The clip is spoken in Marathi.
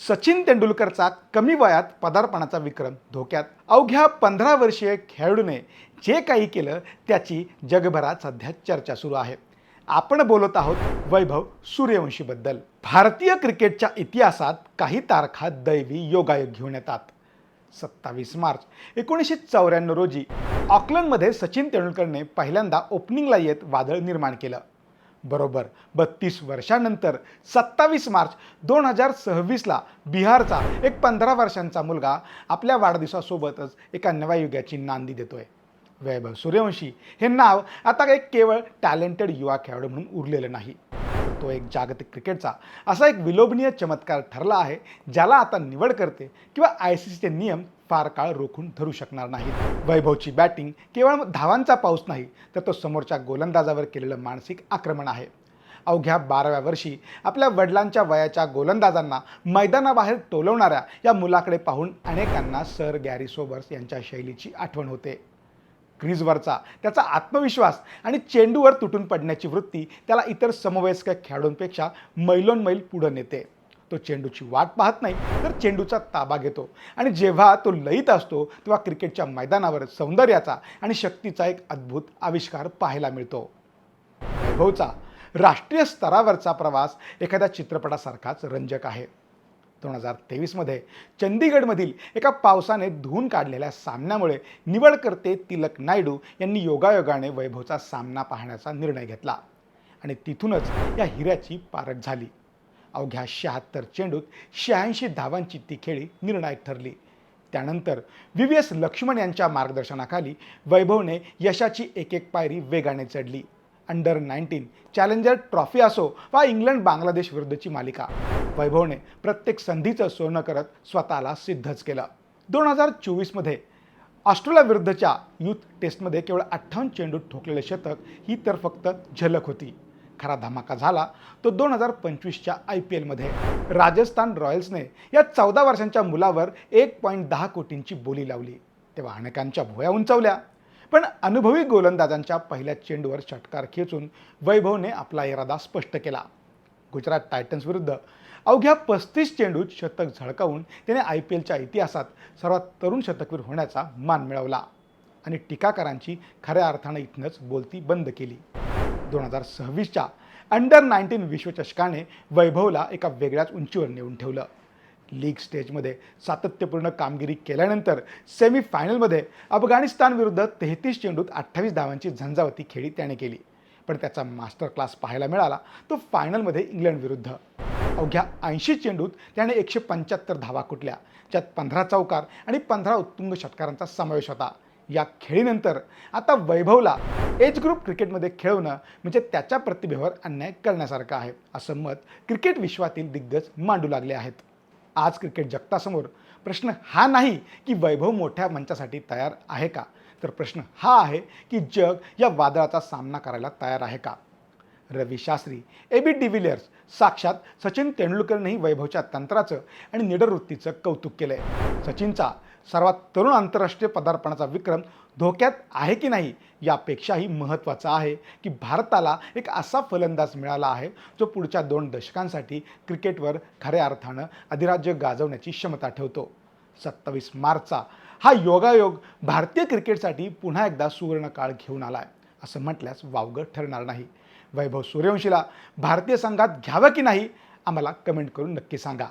सचिन तेंडुलकरचा कमी वयात पदार्पणाचा विक्रम धोक्यात. अवघ्या 15 वर्षीय खेळाडूने जे काही केलं त्याची जगभरात सध्या चर्चा सुरू आहे. आपण बोलत आहोत वैभव सूर्यवंशीबद्दल. भारतीय क्रिकेटच्या इतिहासात काही तारखा दैवी योगायोग घेऊन येतात. 27 मार्च 1994 रोजी ऑकलंडमध्ये सचिन तेंडुलकरने पहिल्यांदा ओपनिंगला येत वादळ निर्माण केलं. बरोबर 32 वर्षांनंतर 27 मार्च 2026ला बिहारचा एक 15 वर्षांचा मुलगा आपल्या वाढदिवसासोबतच एका नव्या युगाची नांदी देतोय. वैभव सूर्यवंशी हे नाव आता एक केवळ टॅलेंटेड युवा खेळाडू म्हणून उरलेलं नाही, तो एक जागतिक क्रिकेटचा असा एक विलोभनीय चमत्कार ठरला आहे, ज्याला आता निवडकर्ते किंवा ICCचे नियम फार काळ रोखून धरू शकणार नाहीत. वैभवची बॅटिंग केवळ धावांचा पाऊस नाही, तर तो समोरच्या गोलंदाजावर केलेलं मानसिक आक्रमण आहे. अवघ्या 12व्या वर्षी आपल्या वडिलांच्या वयाच्या गोलंदाजांना मैदानाबाहेर टोलवणाऱ्या या मुलाकडे पाहून अनेकांना सर गॅरी सोबर्स यांच्या शैलीची आठवण होते. क्रीजवरचा त्याचा आत्मविश्वास आणि चेंडूवर तुटून पडण्याची वृत्ती त्याला इतर समवयस्क खेळाडूंपेक्षा मैलोनमैल पुढे नेते. तो चेंडूची वाट पाहत नाही, तर चेंडूचा ताबा घेतो आणि जेव्हा तो लयीत असतो तेव्हा क्रिकेटच्या मैदानावर सौंदर्याचा आणि शक्तीचा एक अद्भुत आविष्कार पाहायला मिळतो. वैभवचा राष्ट्रीय स्तरावरचा प्रवास एखाद्या चित्रपटासारखाच रंजक आहे. 2023मध्ये चंदीगडमधील एका पावसाने धुवून काढलेल्या सामन्यामुळे निवडकर्ते तिलक नायडू यांनी योगायोगाने वैभवचा सामना पाहण्याचा निर्णय घेतला आणि तिथूनच या हिऱ्याची पारख झाली. अवघ्या 76 चेंडूत 86 धावांची ती खेळी निर्णायक ठरली. त्यानंतर VVS लक्ष्मण यांच्या मार्गदर्शनाखाली वैभवने यशाची एक एक पायरी वेगाने चढली. अंडर-19 चॅलेंजर ट्रॉफी असो वा इंग्लंड बांगलादेश विरुद्धची मालिका, वैभवने प्रत्येक संधीचं सोनं करत स्वतःला सिद्धच केलं. 2024मध्ये ऑस्ट्रेलिया विरुद्धच्या यूथ टेस्टमध्ये केवळ 58 चेंडूत ठोकलेले शतक ही तर फक्त झलक होती. खरा धमाका झाला तो 2025च्या IPLमध्ये. राजस्थान रॉयल्सने या 14 वर्षांच्या मुलावर 1.10 कोटींची बोली लावली, तेव्हा अनेकांच्या भुवया उंचावल्या. पण अनुभवी गोलंदाजांच्या पहिल्या चेंडूवर षटकार खेचून वैभवने आपला इरादा स्पष्ट केला. गुजरात टायटन्स विरुद्ध अवघ्या 35 चेंडूत शतक झळकावून त्याने IPLच्या इतिहासात सर्वात तरुण शतकवीर होण्याचा मान मिळवला आणि टीकाकारांची खऱ्या अर्थानं इथनंच बोलती बंद केली. 2026च्या अंडर-19 विश्वचषकाने वैभवला एका वेगळ्याच उंचीवर नेऊन ठेवलं. लीग स्टेजमध्ये सातत्यपूर्ण कामगिरी केल्यानंतर सेमीफायनलमध्ये अफगाणिस्तान विरुद्ध 33 चेंडूत 28 धावांची झंझावती खेळी त्याने केली. पण त्याचा मास्टर क्लास पाहायला मिळाला तो फायनलमध्ये इंग्लंड विरुद्ध. अवघ्या 80 चेंडूत त्याने 175 धावा कुटल्या, ज्यात 15 चौकार आणि 15 उत्तुंग षटकारांचा समावेश होता. या खेळीनंतर आता वैभवला एज ग्रुप क्रिकेटमध्ये खेळवणं म्हणजे त्याच्या प्रतिभेवर अन्याय करण्यासारखं आहे, असं मत क्रिकेट विश्वातील दिग्गज मांडू लागले आहेत. आज क्रिकेट जगतासमोर प्रश्न हा नाही की वैभव मोठ्या मंचासाठी तयार आहे का, तर प्रश्न हा आहे की जग या वादळाचा सामना करायला तयार आहे का. रवी शास्त्री, AB डिव्हिलियर्स, साक्षात सचिन तेंडुलकरनेही वैभवच्या तंत्राचं आणि निडरवृत्तीचं कौतुक केलंय. सचिनचा सर्वात तरुण आंतरराष्ट्रीय पदार्पणाचा विक्रम धोक्यात आहे की नाही यापेक्षाही महत्त्वाचं आहे की भारताला एक असा फलंदाज मिळाला आहे जो पुढच्या 2 दशकांसाठी क्रिकेटवर खऱ्या अर्थानं अधिराज्य गाजवण्याची क्षमता ठेवतो. 27 मार्चचा हा योगायोग भारतीय क्रिकेटसाठी पुन्हा एकदा सुवर्ण काळ घेऊन आलाय असं म्हटल्यास वावगं ठरणार नाही. वैभव सूर्यवंशीला भारतीय संघात घ्यावं की नाही आम्हाला कमेंट करून नक्की सांगा.